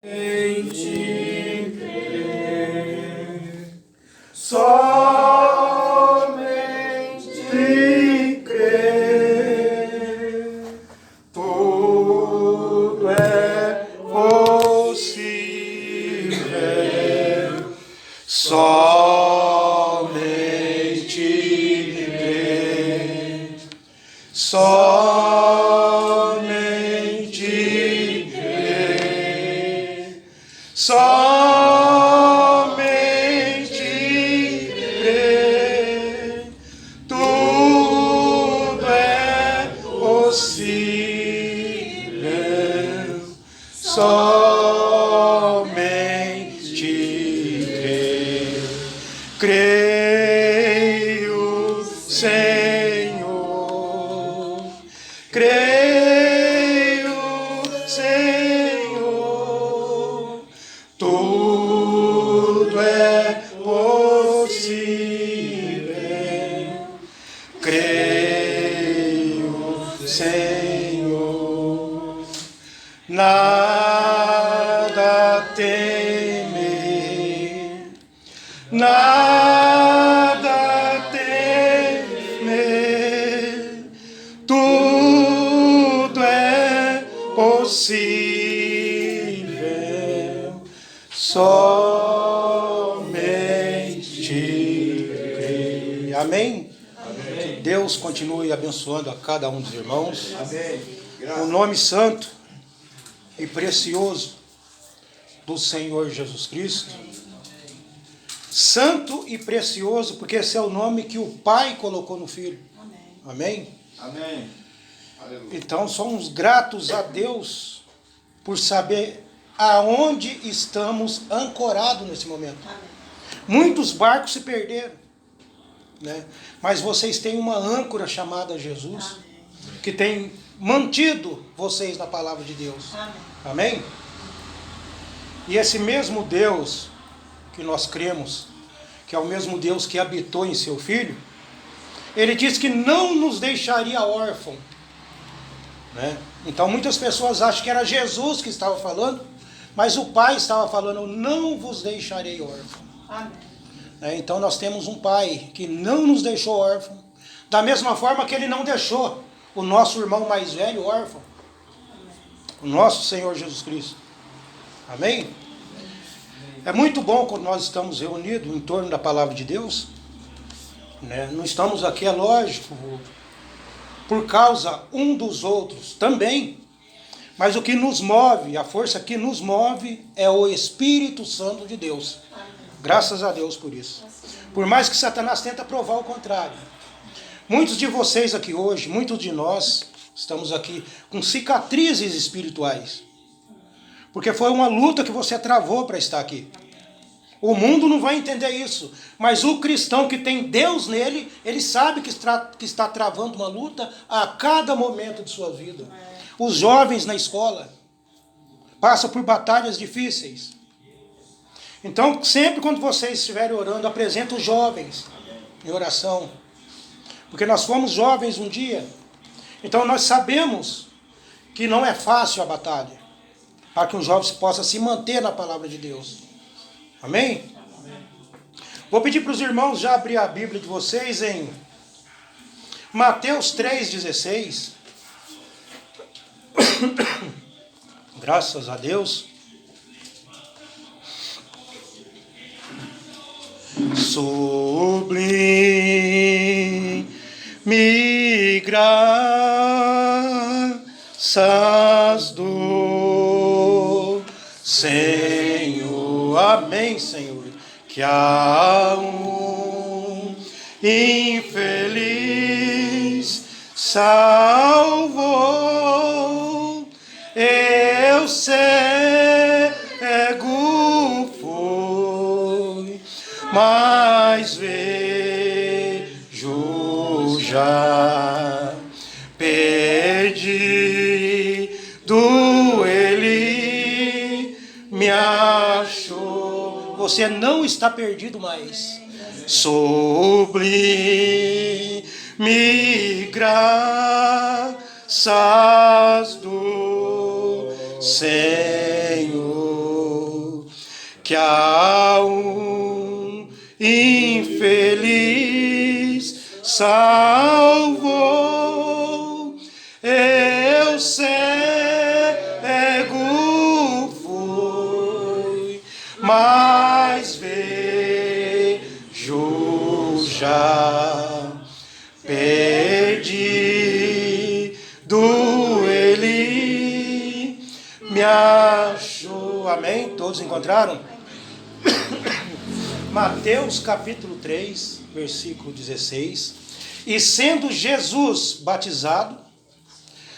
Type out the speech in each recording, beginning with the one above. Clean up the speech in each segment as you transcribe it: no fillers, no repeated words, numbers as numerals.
Em ti crer, somente crer, tudo é possível, somente crer, somente crer, somente crer, tudo é possível, somente crer. Creio, Senhor, creio, Senhor, tudo é possível. Creio, Senhor, nada temer, nada temer, tudo é possível, somente crer. Amém? Que Deus continue abençoando a cada um dos irmãos. O nome santo e precioso do Senhor Jesus Cristo. Santo e precioso, porque esse é o nome que o Pai colocou no Filho. Amém? Amém. Aleluia. Então somos gratos a Deus por saber aonde estamos ancorados nesse momento. Muitos barcos se perderam, né? Mas vocês têm uma âncora chamada Jesus, que tem mantido vocês na palavra de Deus. Amém? E esse mesmo Deus que nós cremos, que é o mesmo Deus que habitou em seu Filho, Ele disse que não nos deixaria órfão, né? Então muitas pessoas acham que era Jesus que estava falando, mas o Pai estava falando: eu não vos deixarei órfão. Então nós temos um Pai que não nos deixou órfão, da mesma forma que Ele não deixou o nosso irmão mais velho órfão, o nosso Senhor Jesus Cristo. Amém? É muito bom quando nós estamos reunidos em torno da palavra de Deus, né? Não estamos aqui, é lógico, por causa um dos outros também, mas o que nos move, a força que nos move é o Espírito Santo de Deus. Graças a Deus por isso. Por mais que Satanás tenta provar o contrário. Muitos de vocês aqui hoje, muitos de nós, estamos aqui com cicatrizes espirituais. Porque foi uma luta que você travou para estar aqui. O mundo não vai entender isso. Mas o cristão que tem Deus nele, ele sabe que está travando uma luta a cada momento de sua vida. Os jovens na escola passam por batalhas difíceis. Então, sempre quando vocês estiverem orando, apresenta os jovens em oração. Porque nós fomos jovens um dia. Então nós sabemos que não é fácil a batalha, para que os jovens possam se manter na palavra de Deus. Amém? Vou pedir para os irmãos já abrir a Bíblia de vocês em Mateus 3,16. Graças a Deus. Sublime graças do Senhor. Amém, Senhor. Que há um infeliz salvou, eu cego fui, mas vejo já, perdido ele me achou. Você não está perdido mais. Sublime graças do Senhor. que há um infeliz salvou, eu cego fui, mas vejo já, perdido ele me achou. Amém? Todos encontraram? Mateus capítulo 3, versículo 16. E sendo Jesus batizado,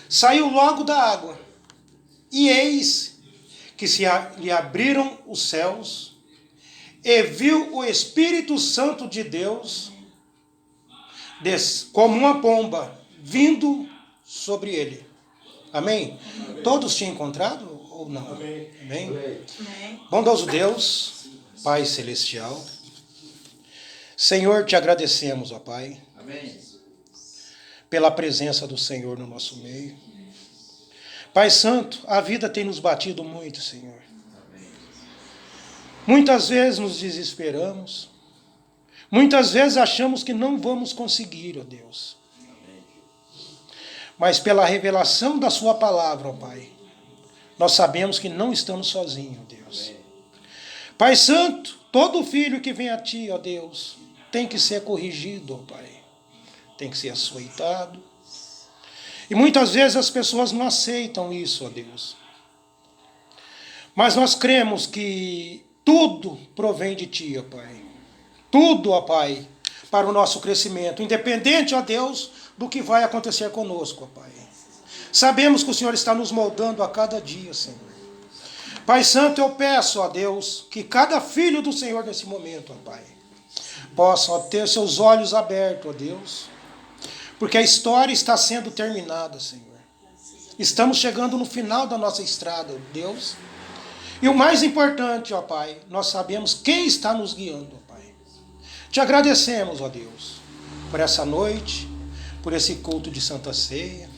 saiu logo da água, e eis que lhe abriram os céus, e viu o Espírito Santo de Deus como uma pomba vindo sobre ele. Amém? Todos tinham encontrado ou não? Amém? Amém? Bondoso Deus, Pai Celestial, Senhor, te agradecemos, ó Pai, Amém. pela presença do Senhor no nosso meio. Pai Santo, a vida tem nos batido muito, Senhor. Muitas vezes nos desesperamos, muitas vezes achamos que não vamos conseguir, ó Deus. Mas pela revelação da sua palavra, ó Pai, nós sabemos que não estamos sozinhos, ó Deus. Pai Santo, todo filho que vem a Ti, ó Deus, tem que ser corrigido, ó Pai. Tem que ser açoitado. E muitas vezes as pessoas não aceitam isso, ó Deus. Mas nós cremos que tudo provém de Ti, ó Pai. Tudo, ó Pai, para o nosso crescimento. Independente, ó Deus, do que vai acontecer conosco, ó Pai. Sabemos que o Senhor está nos moldando a cada dia, Senhor. Pai Santo, eu peço, ó Deus, que cada filho do Senhor nesse momento, ó Pai, possa ó, ter seus olhos abertos, ó Deus, porque a história está sendo terminada, Senhor. Estamos chegando no final da nossa estrada, ó Deus. E o mais importante, ó Pai, nós sabemos quem está nos guiando, ó Pai. Te agradecemos, ó Deus, por essa noite, por esse culto de Santa Ceia.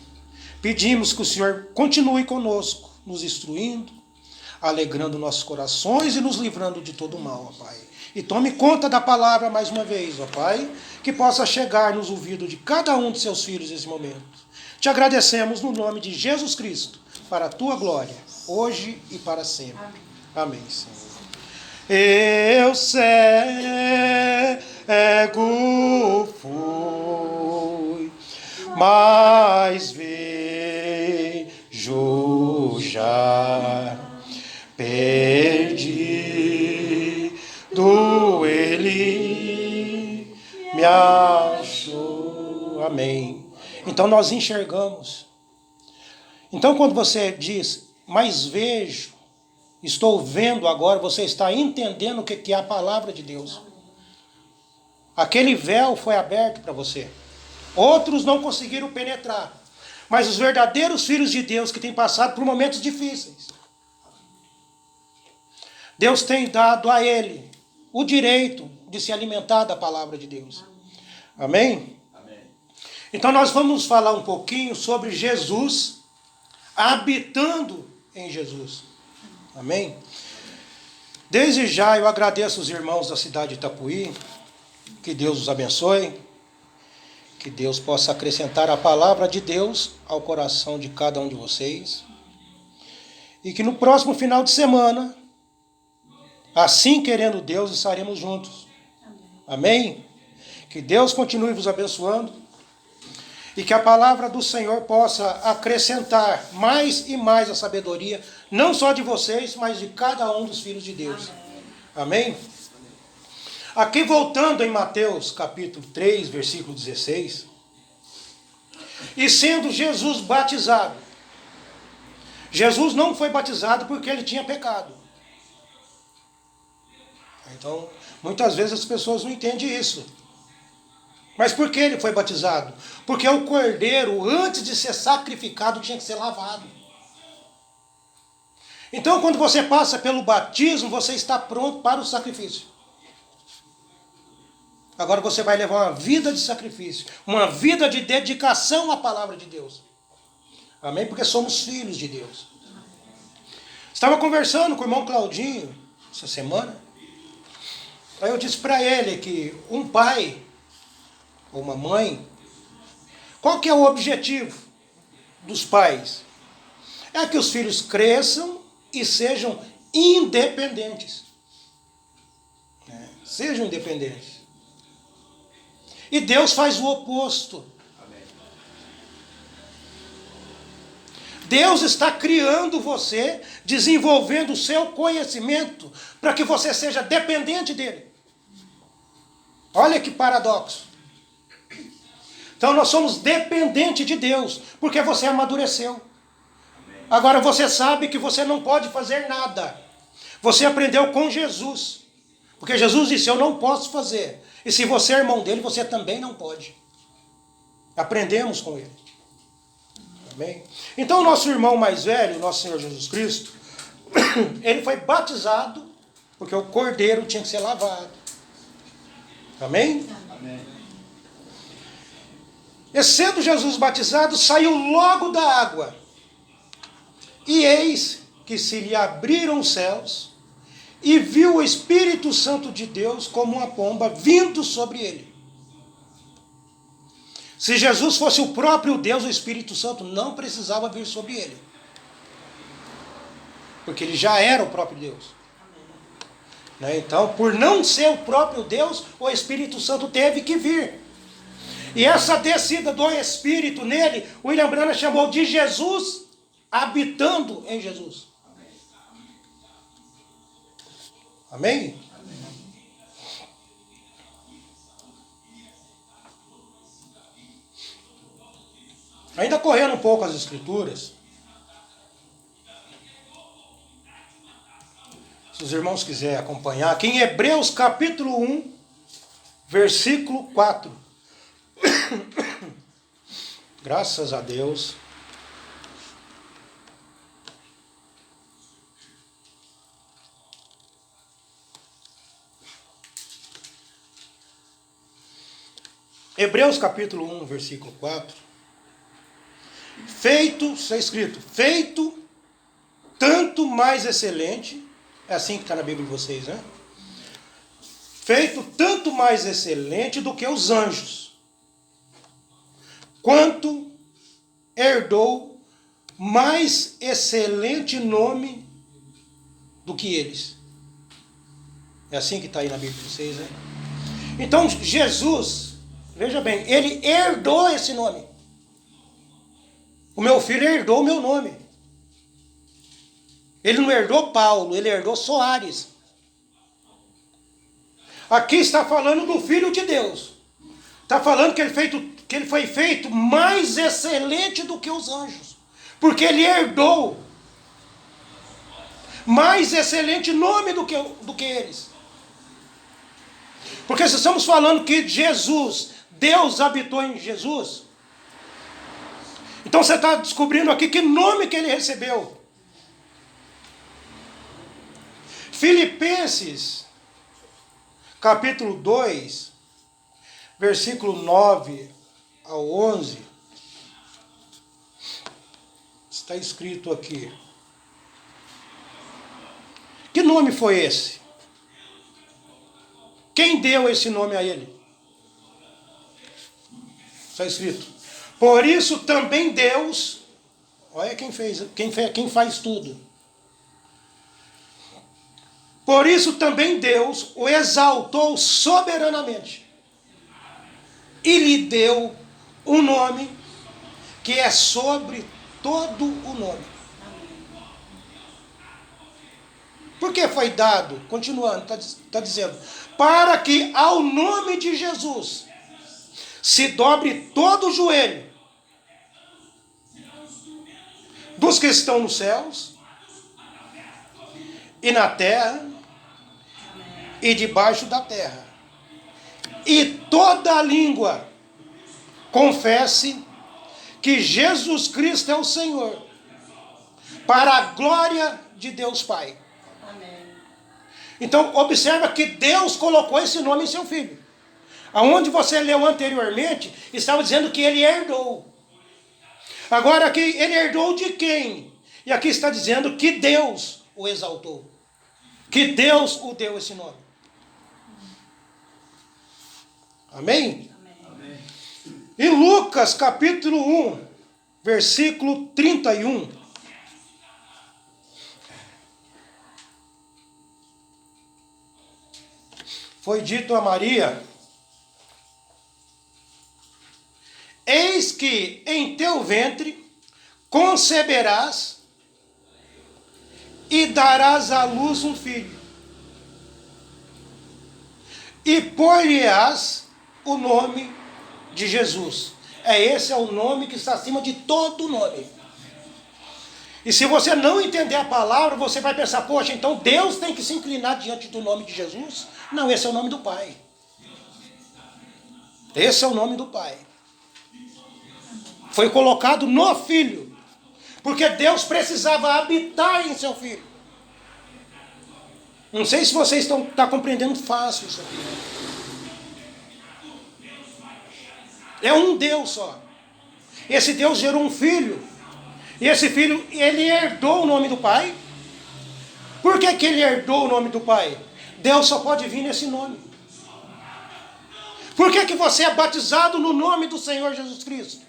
Pedimos que o Senhor continue conosco, nos instruindo, alegrando nossos corações e nos livrando de todo mal, ó Pai. E tome conta da palavra mais uma vez, ó Pai, que possa chegar nos ouvidos de cada um de seus filhos nesse momento. Te agradecemos no nome de Jesus Cristo, para a Tua glória, hoje e para sempre. Amém, Senhor. Eu cego fui, mas vejo já, perdido ele me achou. Amém. Então nós enxergamos. Então quando você diz, mas vejo, estou vendo agora, você está entendendo o que é a palavra de Deus. Aquele véu foi aberto para você. Outros não conseguiram penetrar. Mas os verdadeiros filhos de Deus que têm passado por momentos difíceis, Deus tem dado a ele o direito de se alimentar da palavra de Deus. Amém? Amém. Então nós vamos falar um pouquinho sobre Jesus, habitando em Jesus. Amém? Desde já eu agradeço os irmãos da cidade de Itapuí, que Deus os abençoe, que Deus possa acrescentar a palavra de Deus ao coração de cada um de vocês, e que no próximo final de semana, assim querendo Deus, estaremos juntos. Amém? Que Deus continue vos abençoando, e que a palavra do Senhor possa acrescentar mais e mais a sabedoria, não só de vocês, mas de cada um dos filhos de Deus. Amém? Aqui voltando em Mateus capítulo 3, versículo 16. E sendo Jesus batizado. Jesus não foi batizado porque ele tinha pecado. Então, muitas vezes as pessoas não entendem isso. Mas por que ele foi batizado? Porque o cordeiro, antes de ser sacrificado, tinha que ser lavado. Então, quando você passa pelo batismo, você está pronto para o sacrifício. Agora você vai levar uma vida de sacrifício, uma vida de dedicação à palavra de Deus. Amém? Porque somos filhos de Deus. Estava conversando com o irmão Claudinho, essa semana. Aí eu disse para ele que um pai ou uma mãe, qual que é o objetivo dos pais? É que os filhos cresçam e sejam independentes. Sejam independentes. E Deus faz o oposto. Deus está criando você, desenvolvendo o seu conhecimento, para que você seja dependente dele. Olha que paradoxo. Então nós somos dependentes de Deus, porque você amadureceu. Agora você sabe que você não pode fazer nada. Você aprendeu com Jesus. Porque Jesus disse, eu não posso fazer. E se você é irmão dele, você também não pode. Aprendemos com ele. Amém? Então o nosso irmão mais velho, nosso Senhor Jesus Cristo, ele foi batizado, porque o cordeiro tinha que ser lavado. Amém? Amém. E sendo Jesus batizado, saiu logo da água. E eis que se lhe abriram os céus, e viu o Espírito Santo de Deus como uma pomba vindo sobre ele. Se Jesus fosse o próprio Deus, o Espírito Santo não precisava vir sobre ele. Porque ele já era o próprio Deus. Então, por não ser o próprio Deus, o Espírito Santo teve que vir. E essa descida do Espírito nele, William Branham chamou de Jesus habitando em Jesus. Amém? Ainda correndo um pouco as escrituras, se os irmãos quiserem acompanhar, aqui em Hebreus capítulo 1, versículo 4. Graças a Deus. Hebreus capítulo 1, versículo 4. Feito, está escrito, feito tanto mais excelente, é assim que está na Bíblia de vocês, né? Feito tanto mais excelente do que os anjos, quanto herdou mais excelente nome do que eles. É assim que está aí na Bíblia de vocês, né? Então Jesus, veja bem, ele herdou esse nome. O meu filho herdou o meu nome. Ele não herdou Paulo, ele herdou Soares. Aqui está falando do Filho de Deus. Está falando que ele foi feito mais excelente do que os anjos. Porque ele herdou mais excelente nome do que eles. Porque se estamos falando que Jesus, Deus habitou em Jesus, então você está descobrindo aqui que nome que ele recebeu. Filipenses, capítulo 2, versículo 9 ao 11, está escrito aqui. Que nome foi esse? Quem deu esse nome a ele? Está escrito. Por isso também Deus, olha quem faz tudo. Por isso também Deus o exaltou soberanamente e lhe deu um nome que é sobre todo o nome. Por que foi dado? Continuando, está dizendo, para que ao nome de Jesus se dobre todo o joelho dos que estão nos céus e na terra e debaixo da terra, e toda a língua confesse que Jesus Cristo é o Senhor, para a glória de Deus Pai. Amém. Então observa que Deus colocou esse nome em seu filho. Aonde você leu anteriormente, estava dizendo que ele herdou. Agora aqui, ele herdou de quem? E aqui está dizendo que Deus o exaltou. que Deus o deu esse nome. Amém? Amém. Em Lucas capítulo 1, versículo 31. Foi dito a Maria: eis que em teu ventre conceberás e darás à luz um filho, e pôr-lhe-ás o nome de Jesus. Esse é o nome que está acima de todo nome. E se você não entender a palavra, você vai pensar, poxa, então Deus tem que se inclinar diante do nome de Jesus? Não, esse é o nome do Pai. Esse é o nome do Pai. Foi colocado no Filho, porque Deus precisava habitar em seu Filho. Não sei se vocês estão compreendendo fácil isso aqui. É um Deus só. Esse Deus gerou um filho. E esse filho, ele herdou o nome do Pai. Por que que ele herdou o nome do Pai? Deus só pode vir nesse nome. Por que que você é batizado no nome do Senhor Jesus Cristo?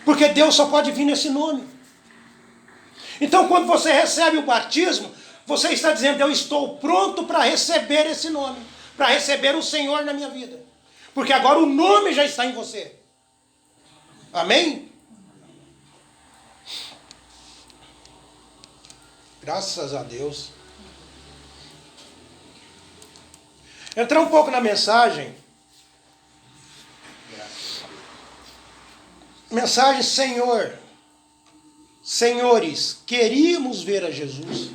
Porque Deus só pode vir nesse nome. Então, quando você recebe o batismo, você está dizendo, eu estou pronto para receber esse nome, para receber o Senhor na minha vida. Porque agora o nome já está em você. Amém? Graças a Deus. Entrar um pouco na mensagem. Mensagem, Senhor. Senhores, queríamos ver a Jesus.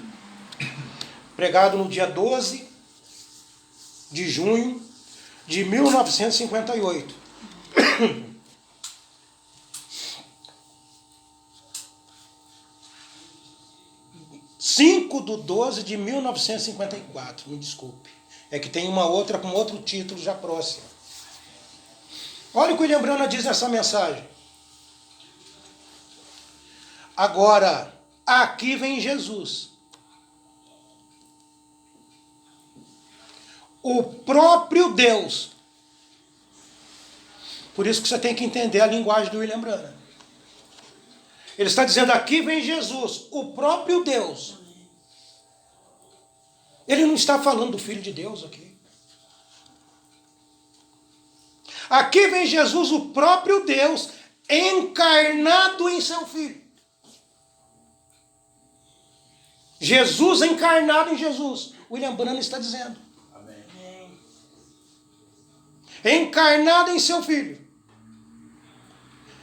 Pregado no dia 12 de junho de 1958. 5/12/1954, me desculpe. É que tem uma outra com outro título já próximo. Olha o que o William Branham diz nessa mensagem. Agora, aqui vem Jesus. O próprio Deus. Por isso que você tem que entender a linguagem do William Branham. Ele está dizendo, aqui vem Jesus, o próprio Deus. Ele não está falando do Filho de Deus aqui. Aqui vem Jesus, o próprio Deus, encarnado em seu Filho. Jesus encarnado em Jesus. William Branham está dizendo. Amém. Encarnado em seu Filho.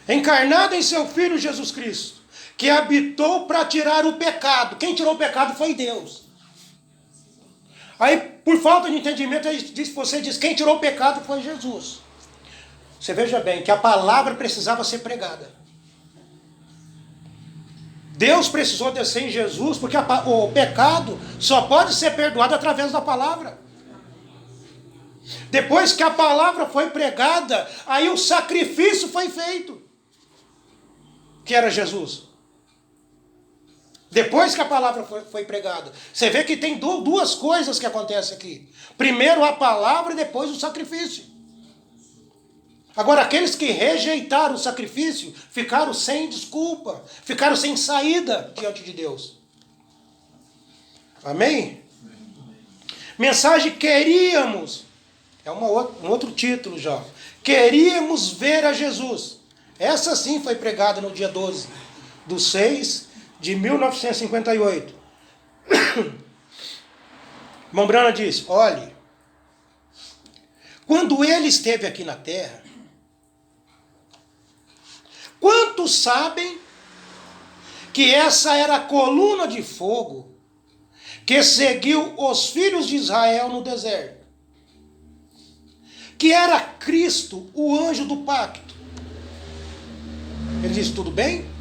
Encarnado em seu Filho Jesus Cristo, que habitou para tirar o pecado. Quem tirou o pecado foi Deus. Aí, por falta de entendimento, você diz, quem tirou o pecado foi Jesus. Você veja bem que a palavra precisava ser pregada. Deus precisou descer em Jesus, porque o pecado só pode ser perdoado através da palavra. Depois que a palavra foi pregada, aí o sacrifício foi feito, que era Jesus. Depois que a palavra foi pregada. Você vê que tem duas coisas que acontecem aqui. Primeiro a palavra e depois o sacrifício. Agora, aqueles que rejeitaram o sacrifício, ficaram sem desculpa, ficaram sem saída diante de Deus. Amém? Mensagem queríamos, é um outro título já. Queríamos ver a Jesus. Essa sim foi pregada no dia 12/6/1958. Irmão Branham diz, olhe, quando ele esteve aqui na terra, quantos sabem que essa era a coluna de fogo que seguiu os filhos de Israel no deserto? Que era Cristo, o anjo do pacto. Ele diz, tudo bem?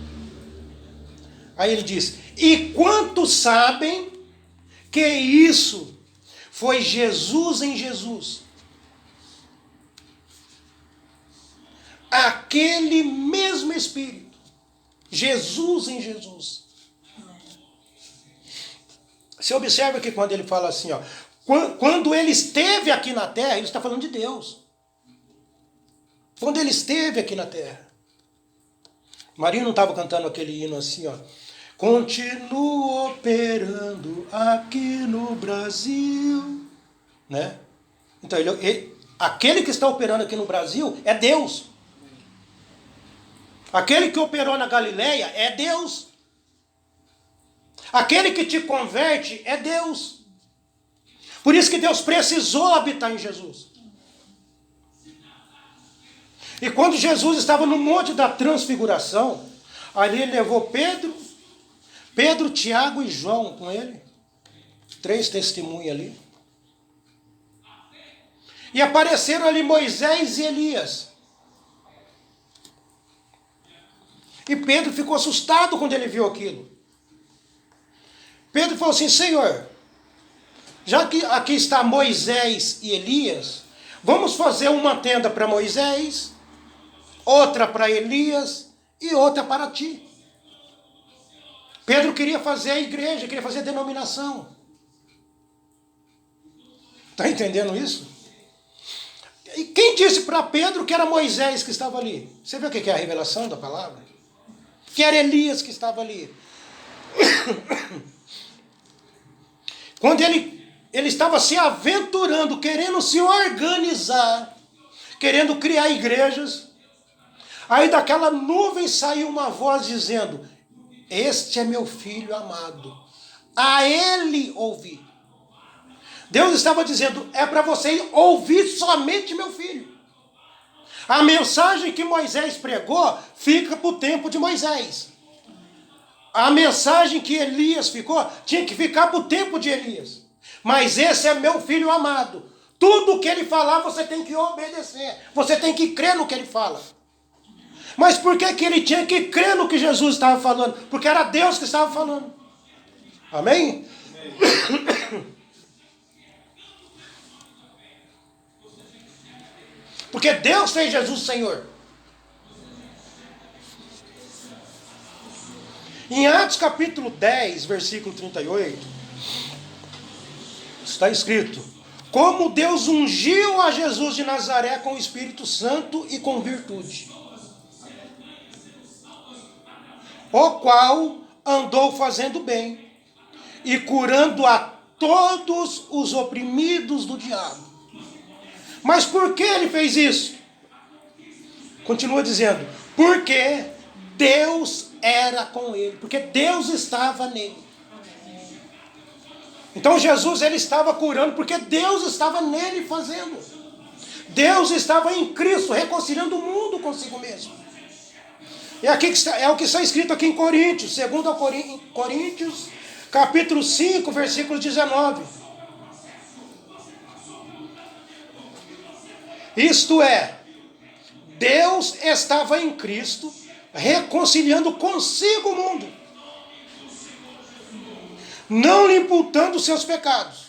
Aí ele diz, e quantos sabem que isso foi Jesus em Jesus? Aquele mesmo Espírito. Jesus em Jesus. Você observa que quando ele fala assim, ó, quando ele esteve aqui na terra, ele está falando de Deus. Quando ele esteve aqui na terra. Marinho não estava cantando aquele hino assim, ó. Continua operando aqui no Brasil. Né? Então, aquele que está operando aqui no Brasil é Deus. Aquele que operou na Galileia é Deus. Aquele que te converte é Deus. Por isso que Deus precisou habitar em Jesus. E quando Jesus estava no Monte da Transfiguração, ali ele levou Pedro, Tiago e João com ele. 3 testemunhas ali. E apareceram ali Moisés e Elias. E Pedro ficou assustado quando ele viu aquilo. Pedro falou assim, Senhor, já que aqui está Moisés e Elias, vamos fazer uma tenda para Moisés, outra para Elias e outra para ti. Pedro queria fazer a igreja, queria fazer a denominação. Está entendendo isso? E quem disse para Pedro que era Moisés que estava ali? Você vê o que é a revelação da palavra? Que era Elias que estava ali. Quando ele estava se aventurando, querendo se organizar, querendo criar igrejas, aí daquela nuvem saiu uma voz dizendo, este é meu filho amado, a ele ouvi. Deus estava dizendo, é para você ouvir somente meu filho. A mensagem que Moisés pregou fica para o tempo de Moisés. A mensagem que Elias ficou, tinha que ficar para o tempo de Elias. Mas esse é meu filho amado. Tudo que ele falar, você tem que obedecer. Você tem que crer no que ele fala. Mas por que ele tinha que crer no que Jesus estava falando? Porque era Deus que estava falando. Amém? Porque Deus fez Jesus Senhor. Em Atos capítulo 10, versículo 38, está escrito, como Deus ungiu a Jesus de Nazaré com o Espírito Santo e com virtude, o qual andou fazendo bem e curando a todos os oprimidos do diabo. Mas por que ele fez isso? Continua dizendo, porque Deus era com ele, porque Deus estava nele. Então Jesus ele estava curando porque Deus estava nele fazendo. Deus estava em Cristo reconciliando o mundo consigo mesmo. É o que está escrito aqui em Coríntios, 2 Coríntios, capítulo 5, versículo 19. Isto é, Deus estava em Cristo, reconciliando consigo o mundo, não lhe imputando os seus pecados,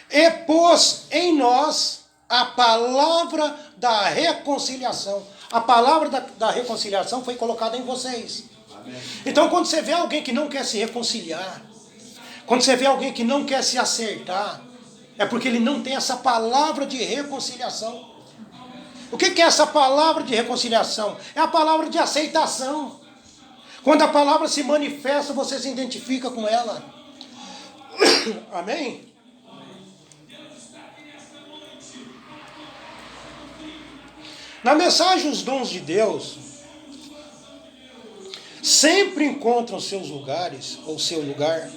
e pôs em nós a palavra da reconciliação. A palavra da reconciliação foi colocada em vocês. Amém. Então quando você vê alguém que não quer se reconciliar, quando você vê alguém que não quer se acertar, é porque ele não tem essa palavra de reconciliação. O que é essa palavra de reconciliação? É a palavra de aceitação. Quando a palavra se manifesta, você se identifica com ela. Amém? Na mensagem, os dons de Deus sempre encontram seus lugares, ou seu lugar.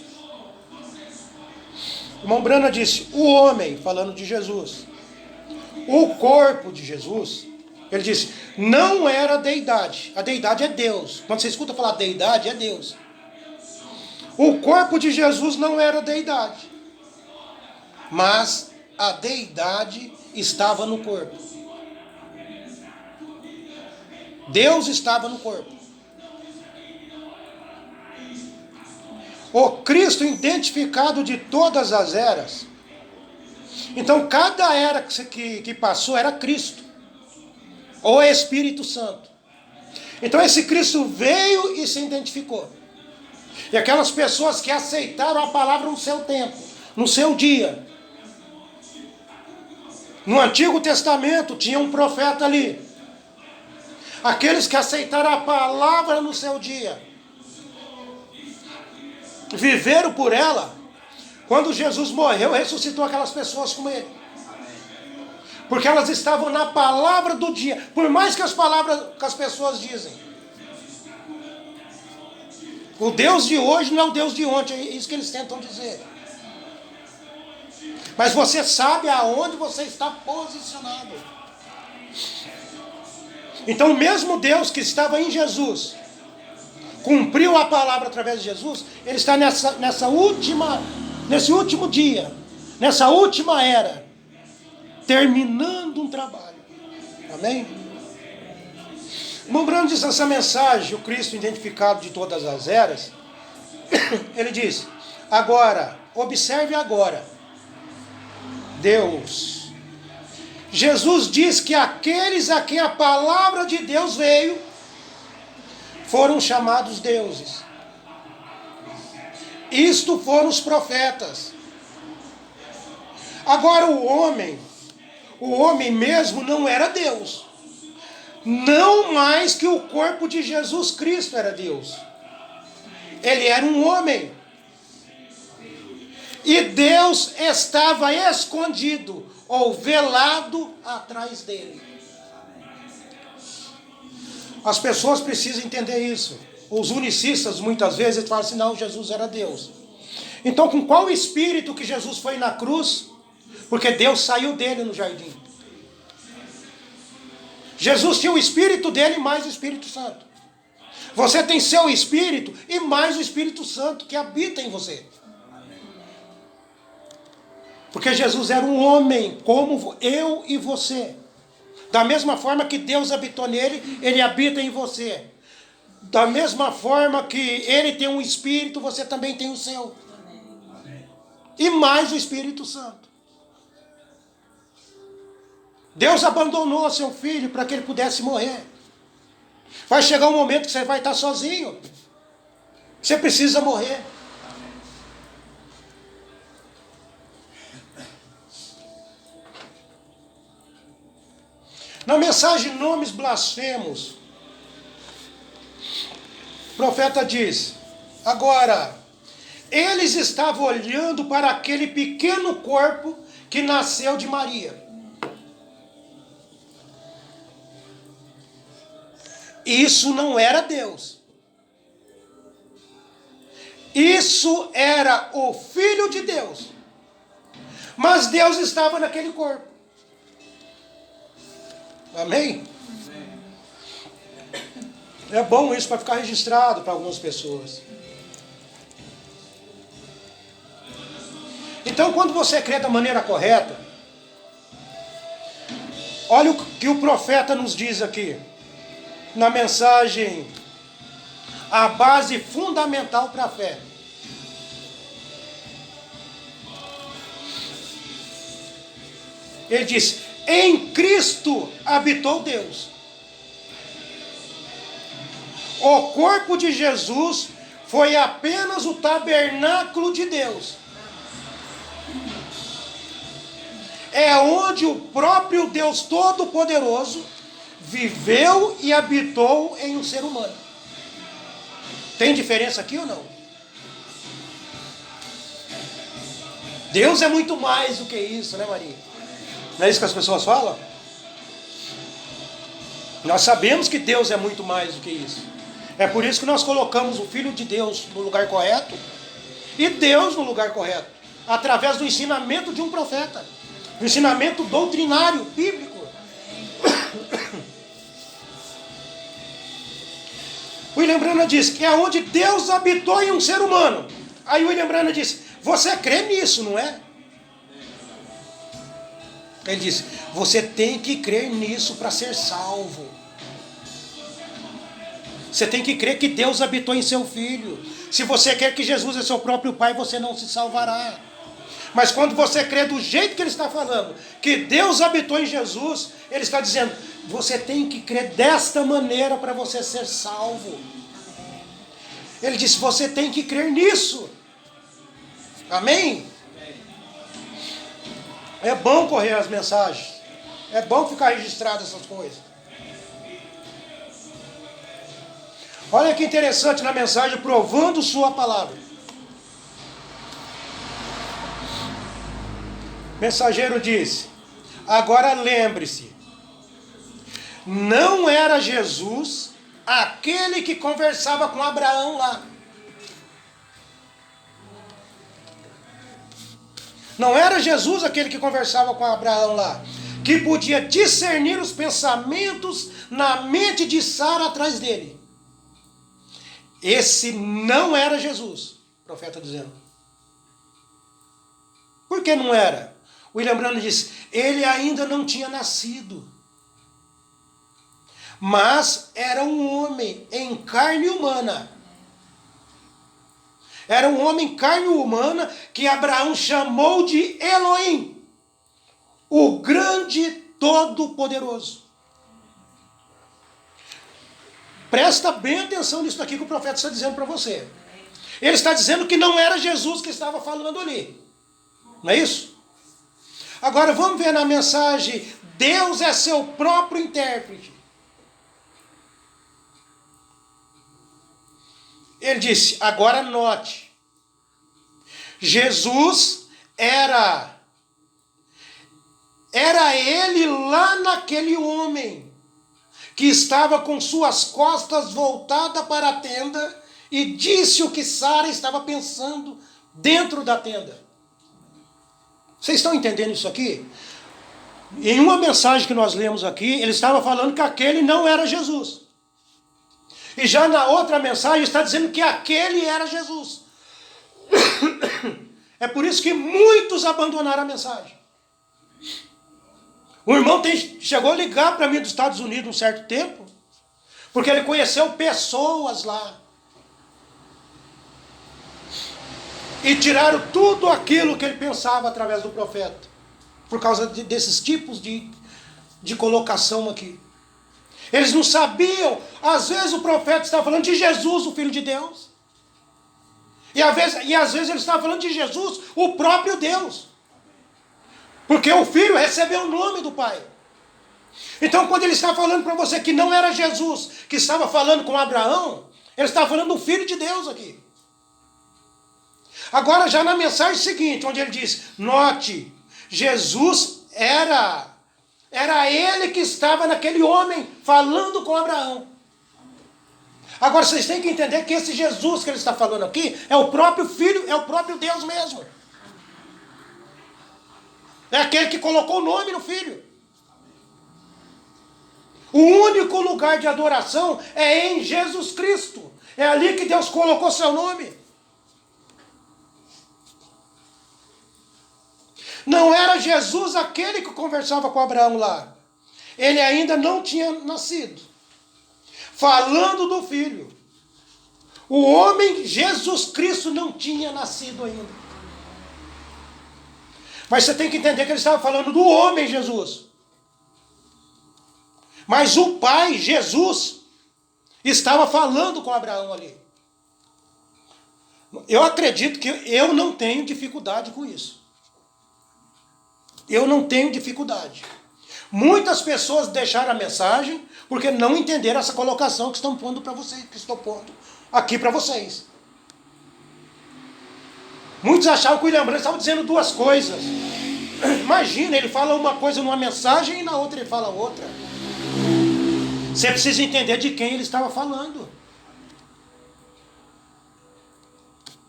O irmão Brana disse, o homem, falando de Jesus, o corpo de Jesus, ele disse, não era deidade. A deidade é Deus. Quando você escuta falar deidade, é Deus. O corpo de Jesus não era deidade. Mas a deidade estava no corpo. Deus estava no corpo. O Cristo identificado de todas as eras. Então cada era que passou era Cristo. Ou Espírito Santo. Então esse Cristo veio e se identificou. E aquelas pessoas que aceitaram a palavra no seu tempo, no seu dia. No Antigo Testamento tinha um profeta ali. Aqueles que aceitaram a palavra no seu dia, viveram por ela. Quando Jesus morreu, ressuscitou aquelas pessoas com ele. Porque elas estavam na palavra do dia. Por mais que as palavras que as pessoas dizem. O Deus de hoje não é o Deus de ontem. É isso que eles tentam dizer. Mas você sabe aonde você está posicionado. Então o mesmo Deus que estava em Jesus, cumpriu a palavra através de Jesus, ele está nesse último dia, nessa última era, terminando um trabalho. Amém? Lembrando disso, essa mensagem, o Cristo identificado de todas as eras, ele diz: agora, observe agora, Deus. Jesus diz que aqueles a quem a palavra de Deus veio, foram chamados deuses. Isto foram os profetas. Agora o homem mesmo não era Deus. Não mais que o corpo de Jesus Cristo era Deus. Ele era um homem. E Deus estava escondido ou velado atrás dele. As pessoas precisam entender isso. Os unicistas muitas vezes falam assim: não, Jesus era Deus. Então com qual espírito que Jesus foi na cruz? Porque Deus saiu dele no jardim. Jesus tinha o espírito dele mais o Espírito Santo. Você tem seu espírito e mais o Espírito Santo que habita em você. Porque Jesus era um homem como eu e você. Da mesma forma que Deus habitou nele, ele habita em você. Da mesma forma que ele tem um espírito, você também tem o seu. E mais o Espírito Santo. Deus abandonou seu filho para que ele pudesse morrer. Vai chegar um momento que você vai estar sozinho. Você precisa morrer. Na mensagem Nomes Blasfemos, o profeta diz: agora, eles estavam olhando para aquele pequeno corpo que nasceu de Maria. Isso não era Deus. Isso era o Filho de Deus. Mas Deus estava naquele corpo. Amém? É bom isso para ficar registrado para algumas pessoas. Então, quando você crê da maneira correta, olha o que o profeta nos diz aqui, na mensagem, a base fundamental para a fé. Ele diz: em Cristo habitou Deus. O corpo de Jesus foi apenas o tabernáculo de Deus. É onde o próprio Deus Todo-Poderoso viveu e habitou em um ser humano. Tem diferença aqui ou não? Deus é muito mais do que isso, né, Maria? Não é isso que as pessoas falam? Nós sabemos que Deus é muito mais do que isso. É por isso que nós colocamos o Filho de Deus no lugar correto e Deus no lugar correto, através do ensinamento de um profeta, do ensinamento doutrinário, bíblico. William Branham diz que é onde Deus habitou em um ser humano. Aí William Branham diz: você crê nisso, não é? Ele diz: você tem que crer nisso para ser salvo. Você tem que crer que Deus habitou em seu filho. Se você quer que Jesus é seu próprio pai, você não se salvará. Mas quando você crê do jeito que ele está falando, que Deus habitou em Jesus, ele está dizendo: você tem que crer desta maneira para você ser salvo. Ele disse, você tem que crer nisso. Amém? É bom correr as mensagens. É bom ficar registrado essas coisas. Olha que interessante na mensagem, provando sua palavra. O mensageiro disse, agora lembre-se, não era Jesus aquele que conversava com Abraão lá. Não era Jesus aquele que conversava com Abraão lá, que podia discernir os pensamentos na mente de Sara atrás dele. Esse não era Jesus, o profeta dizendo. Por que não era? William Branham disse, ele ainda não tinha nascido. Mas era um homem em carne humana. Era um homem carne humana que Abraão chamou de Elohim, o grande todo-poderoso. Presta bem atenção nisso aqui que o profeta está dizendo para você. Ele está dizendo que não era Jesus que estava falando ali. Não é isso? Agora vamos ver na mensagem, Deus é seu próprio intérprete. Ele disse, agora note, Jesus era ele lá naquele homem, que estava com suas costas voltadas para a tenda, e disse o que Sara estava pensando dentro da tenda. Vocês estão entendendo isso aqui? Em uma mensagem que nós lemos aqui, ele estava falando que aquele não era Jesus. E já na outra mensagem está dizendo que aquele era Jesus. É por isso que muitos abandonaram a mensagem. O irmão chegou a ligar para mim dos Estados Unidos um certo tempo, porque ele conheceu pessoas lá. E tiraram tudo aquilo que ele pensava através do profeta, por causa desses tipos de colocação aqui. Eles não sabiam. Às vezes o profeta estava falando de Jesus, o Filho de Deus. E às vezes ele estava falando de Jesus, o próprio Deus. Porque o Filho recebeu o nome do Pai. Então quando ele está falando para você que não era Jesus que estava falando com Abraão, ele está falando do Filho de Deus aqui. Agora já na mensagem seguinte, onde ele diz, note, Jesus era ele que estava naquele homem falando com Abraão. Agora vocês têm que entender que esse Jesus que ele está falando aqui é o próprio Filho, é o próprio Deus mesmo. É aquele que colocou o nome no Filho. O único lugar de adoração é em Jesus Cristo. É ali que Deus colocou seu nome. Não era Jesus aquele que conversava com Abraão lá. Ele ainda não tinha nascido. Falando do Filho. O homem Jesus Cristo não tinha nascido ainda. Mas você tem que entender que ele estava falando do homem Jesus. Mas o Pai, Jesus, estava falando com Abraão ali. Eu acredito que eu não tenho dificuldade com isso. Eu não tenho dificuldade. Muitas pessoas deixaram a mensagem porque não entenderam essa colocação que estão pondo para vocês, que estou pondo aqui para vocês. Muitos achavam que o William Branham estava dizendo duas coisas. Imagina, ele fala uma coisa numa mensagem e na outra ele fala outra. Você precisa entender de quem ele estava falando.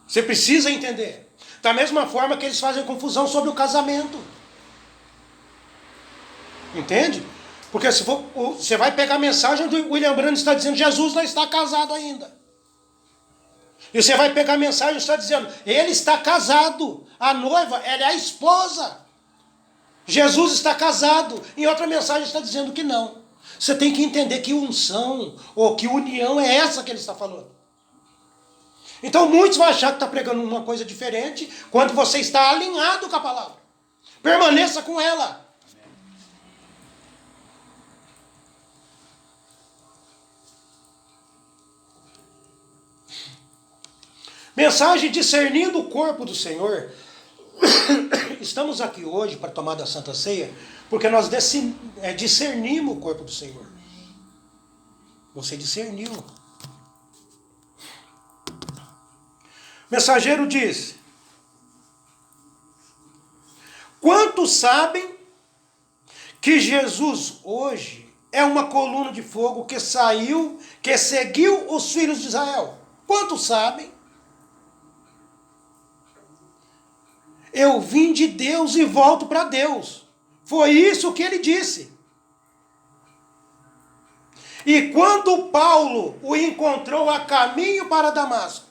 Você precisa entender. Da mesma forma que eles fazem confusão sobre o casamento. Entende? Porque se for, você vai pegar a mensagem do William Branham está dizendo Jesus não está casado ainda. E você vai pegar a mensagem e está dizendo ele está casado. A noiva, ela é a esposa. Jesus está casado. Em outra mensagem está dizendo que não. Você tem que entender que unção ou que união é essa que ele está falando. Então muitos vão achar que está pregando uma coisa diferente quando você está alinhado com a palavra. Permaneça com ela. Mensagem discernindo o corpo do Senhor. Estamos aqui hoje para tomar da Santa Ceia, porque nós discernimos o corpo do Senhor. Você discerniu. Mensageiro diz: quantos sabem que Jesus hoje é uma coluna de fogo que seguiu os filhos de Israel? Quantos sabem? Eu vim de Deus e volto para Deus. Foi isso que ele disse. E quando Paulo o encontrou a caminho para Damasco,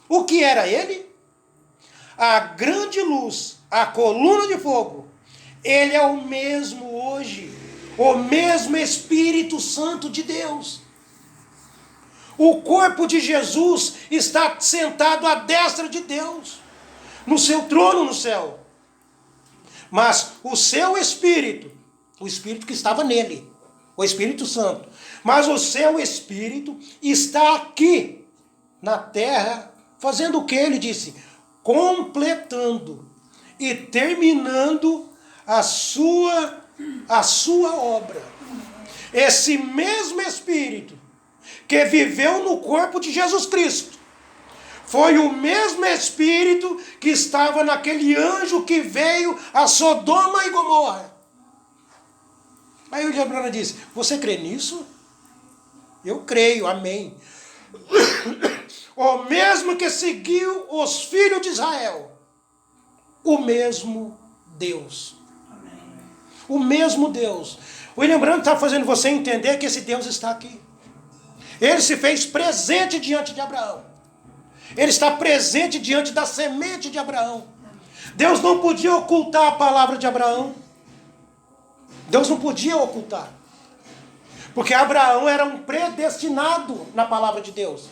o que era ele? A grande luz, a coluna de fogo. Ele é o mesmo hoje, o mesmo Espírito Santo de Deus. O corpo de Jesus está sentado à destra de Deus, no seu trono no céu. Mas o seu Espírito, o Espírito que estava nele, o Espírito Santo, mas o seu Espírito está aqui na terra, fazendo o que ele disse? Completando e terminando a sua obra. Esse mesmo Espírito que viveu no corpo de Jesus Cristo foi o mesmo Espírito que estava naquele anjo que veio a Sodoma e Gomorra. Aí o William disse: você crê nisso? Eu creio, amém. O mesmo que seguiu os filhos de Israel, o mesmo Deus. Amém. O mesmo Deus. O William Branham está fazendo você entender que esse Deus está aqui. Ele se fez presente diante de Abraão. Ele está presente diante da semente de Abraão. Deus não podia ocultar a palavra de Abraão. Deus não podia ocultar. Porque Abraão era um predestinado na palavra de Deus.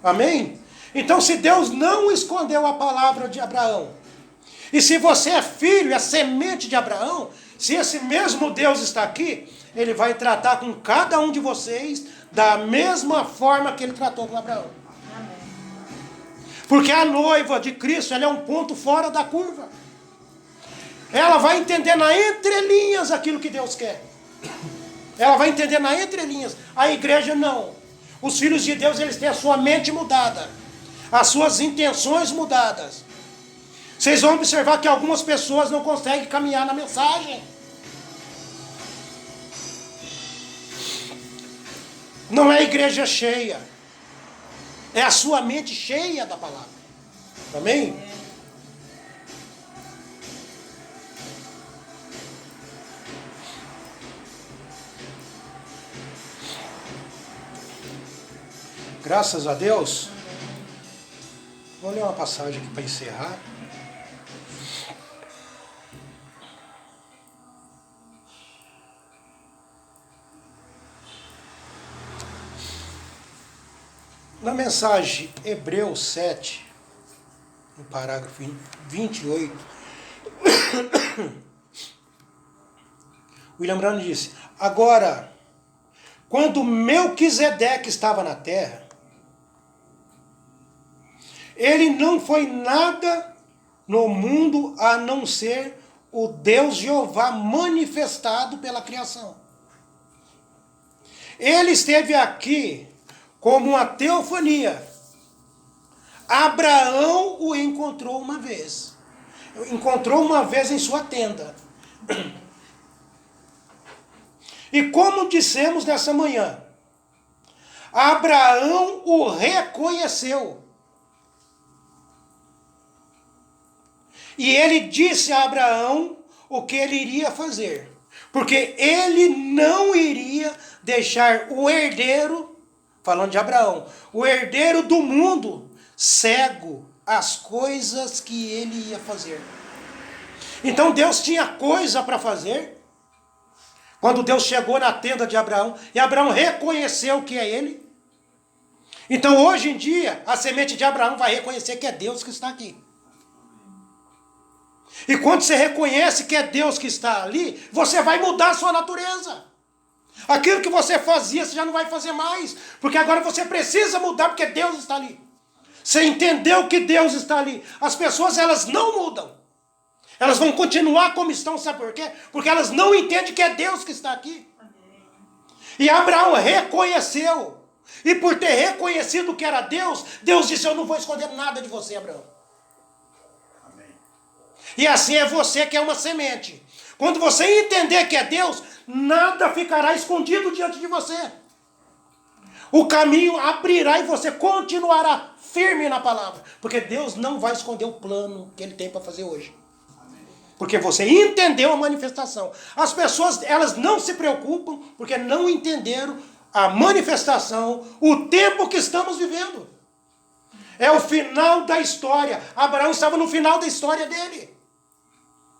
Amém? Então, se Deus não escondeu a palavra de Abraão, e se você é filho, é semente de Abraão, se esse mesmo Deus está aqui, ele vai tratar com cada um de vocês da mesma forma que ele tratou com Abraão. Porque a noiva de Cristo, ela é um ponto fora da curva. Ela vai entender na entrelinhas aquilo que Deus quer. Ela vai entender na entrelinhas. A igreja não. Os filhos de Deus, eles têm a sua mente mudada, as suas intenções mudadas. Vocês vão observar que algumas pessoas não conseguem caminhar na mensagem. Não é a igreja cheia, é a sua mente cheia da palavra. Amém? Graças a Deus. Vou ler uma passagem aqui para encerrar. Na mensagem Hebreus 7, no parágrafo 28, William Branham disse: agora, quando Melquisedeque estava na terra, ele não foi nada no mundo a não ser o Deus Jeová manifestado pela criação. Ele esteve aqui como uma teofania. Abraão o encontrou uma vez. Encontrou uma vez em sua tenda. E como dissemos nessa manhã, Abraão o reconheceu. E ele disse a Abraão o que ele iria fazer. Porque ele não iria deixar o herdeiro, falando de Abraão, o herdeiro do mundo, cego às coisas que ele ia fazer. Então Deus tinha coisa para fazer. Quando Deus chegou na tenda de Abraão, e Abraão reconheceu que é ele. Então hoje em dia, a semente de Abraão vai reconhecer que é Deus que está aqui. E quando você reconhece que é Deus que está ali, você vai mudar a sua natureza. Aquilo que você fazia, você já não vai fazer mais. Porque agora você precisa mudar, porque Deus está ali. Você entendeu que Deus está ali. As pessoas, elas não mudam. Elas vão continuar como estão, sabe por quê? Porque elas não entendem que é Deus que está aqui. E Abraão reconheceu. E por ter reconhecido que era Deus, Deus disse, eu não vou esconder nada de você, Abraão. Amém. E assim é você que é uma semente. Quando você entender que é Deus, nada ficará escondido diante de você. O caminho abrirá e você continuará firme na palavra. Porque Deus não vai esconder o plano que Ele tem para fazer hoje. Porque você entendeu a manifestação. As pessoas, elas não se preocupam porque não entenderam a manifestação, o tempo que estamos vivendo. É o final da história. Abraão estava no final da história dele.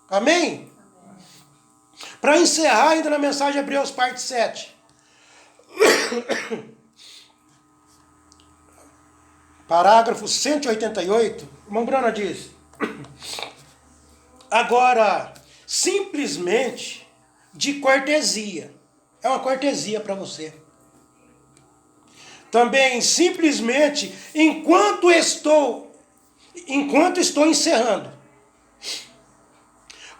Amém? Para encerrar ainda na mensagem de Hebreus, parte 7. Parágrafo 188. Irmão Brana diz: agora, simplesmente de cortesia. É uma cortesia para você. Também, simplesmente, enquanto estou encerrando,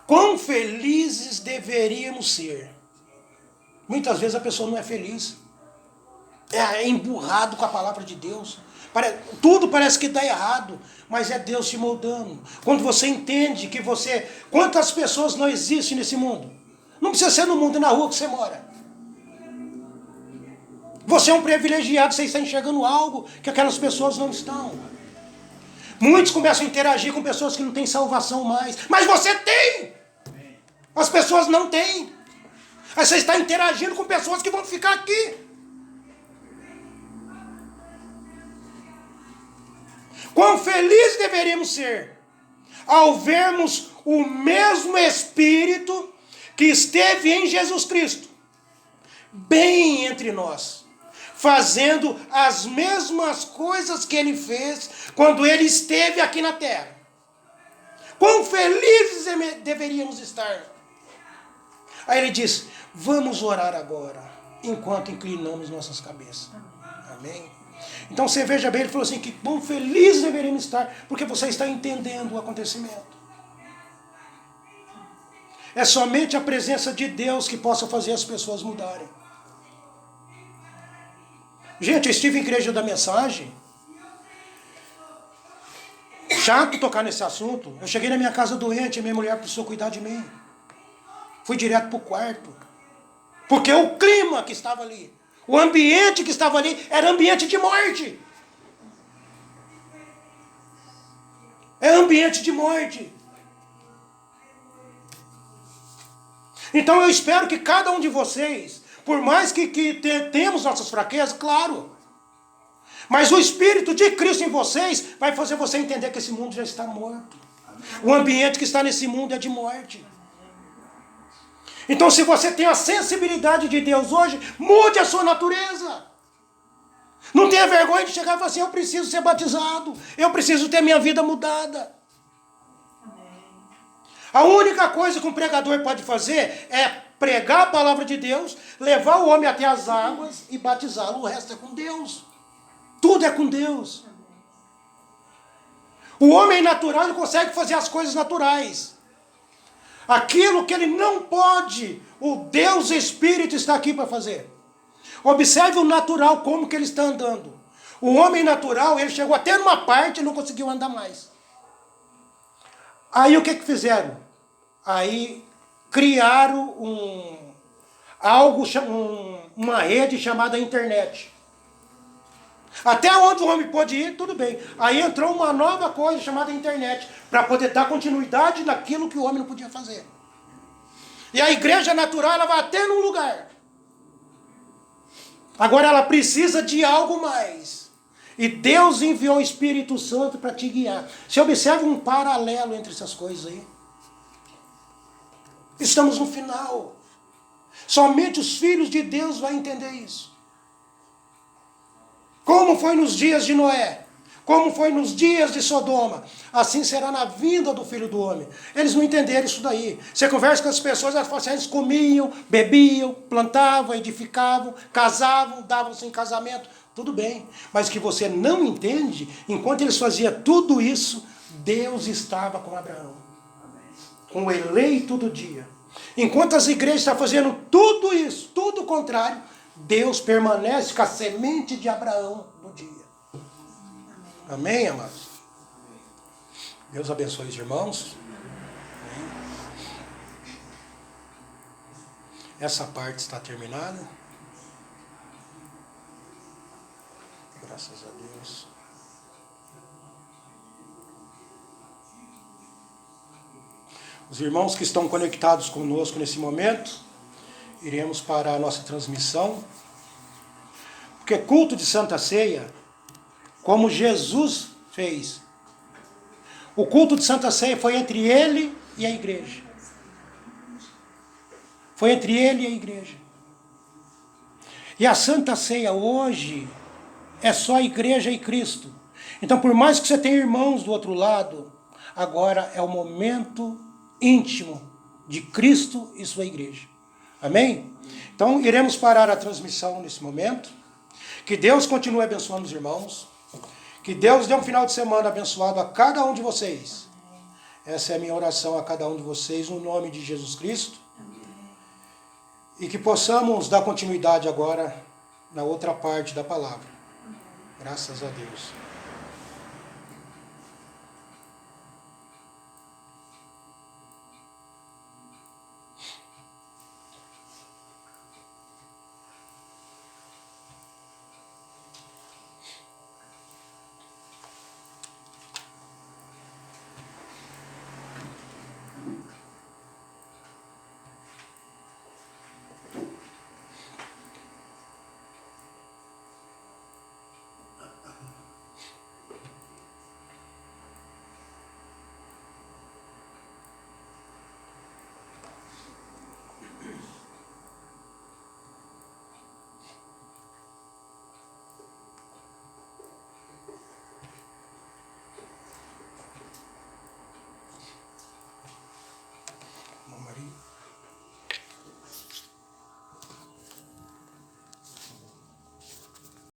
quão felizes deveríamos ser. Muitas vezes a pessoa não é feliz. É emburrado com a palavra de Deus. Tudo parece que dá errado, mas é Deus te moldando. Quando você entende que quantas pessoas não existem nesse mundo? Não precisa ser no mundo, é na rua que você mora. Você é um privilegiado, você está enxergando algo que aquelas pessoas não estão. Muitos começam a interagir com pessoas que não têm salvação mais. Mas você tem! As pessoas não têm. Aí você está interagindo com pessoas que vão ficar aqui. Quão felizes deveríamos ser ao vermos o mesmo Espírito que esteve em Jesus Cristo, bem entre nós, fazendo as mesmas coisas que Ele fez quando Ele esteve aqui na terra. Quão felizes deveríamos estar. Aí Ele diz, vamos orar agora, enquanto inclinamos nossas cabeças. Amém? Então você veja bem, ele falou assim, que bom, felizes deveríamos estar, porque você está entendendo o acontecimento. É somente a presença de Deus que possa fazer as pessoas mudarem. Gente, eu estive em igreja da mensagem. Chato tocar nesse assunto. Eu cheguei na minha casa doente, a minha mulher precisou cuidar de mim. Fui direto para o quarto. Porque o clima que estava ali, o ambiente que estava ali, era ambiente de morte. É ambiente de morte. Então eu espero que cada um de vocês, por mais que temos nossas fraquezas, claro, mas o Espírito de Cristo em vocês vai fazer você entender que esse mundo já está morto. O ambiente que está nesse mundo é de morte. Então se você tem a sensibilidade de Deus hoje, mude a sua natureza. Não tenha vergonha de chegar e falar assim, eu preciso ser batizado, eu preciso ter minha vida mudada. A única coisa que um pregador pode fazer é pregar a palavra de Deus, levar o homem até as águas e batizá-lo. O resto é com Deus. Tudo é com Deus. O homem natural não consegue fazer as coisas naturais. Aquilo que ele não pode, o Deus Espírito está aqui para fazer. Observe o natural, como que ele está andando. O homem natural, ele chegou até numa parte e não conseguiu andar mais. Aí o que fizeram? Aí criaram uma rede chamada internet. Até onde o homem pode ir, tudo bem. Aí entrou uma nova coisa chamada internet, para poder dar continuidade naquilo que o homem não podia fazer. E a igreja natural, ela vai até num lugar. Agora ela precisa de algo mais. E Deus enviou o Espírito Santo para te guiar. Você observa um paralelo entre essas coisas aí. Estamos no final. Somente os filhos de Deus vão entender isso. Como foi nos dias de Noé, como foi nos dias de Sodoma, assim será na vinda do Filho do Homem. Eles não entenderam isso daí. Você conversa com as pessoas, elas falam assim, eles comiam, bebiam, plantavam, edificavam, casavam, davam-se em casamento. Tudo bem. Mas o que você não entende, enquanto eles faziam tudo isso, Deus estava com Abraão. Com o eleito do dia. Enquanto as igrejas estão fazendo tudo isso, tudo o contrário, Deus permanece com a semente de Abraão no dia. Amém, amados? Deus abençoe os irmãos. Essa parte está terminada. Graças a Deus. Os irmãos que estão conectados conosco nesse momento, iremos para a nossa transmissão. Porque culto de Santa Ceia, como Jesus fez, o culto de Santa Ceia foi entre ele e a igreja. Foi entre ele e a igreja. E a Santa Ceia hoje é só a igreja e Cristo. Então, por mais que você tenha irmãos do outro lado, agora é o momento íntimo de Cristo e sua igreja. Amém? Então, iremos parar a transmissão nesse momento. Que Deus continue abençoando os irmãos. Que Deus dê um final de semana abençoado a cada um de vocês. Essa é a minha oração a cada um de vocês, no nome de Jesus Cristo. E que possamos dar continuidade agora na outra parte da palavra. Graças a Deus.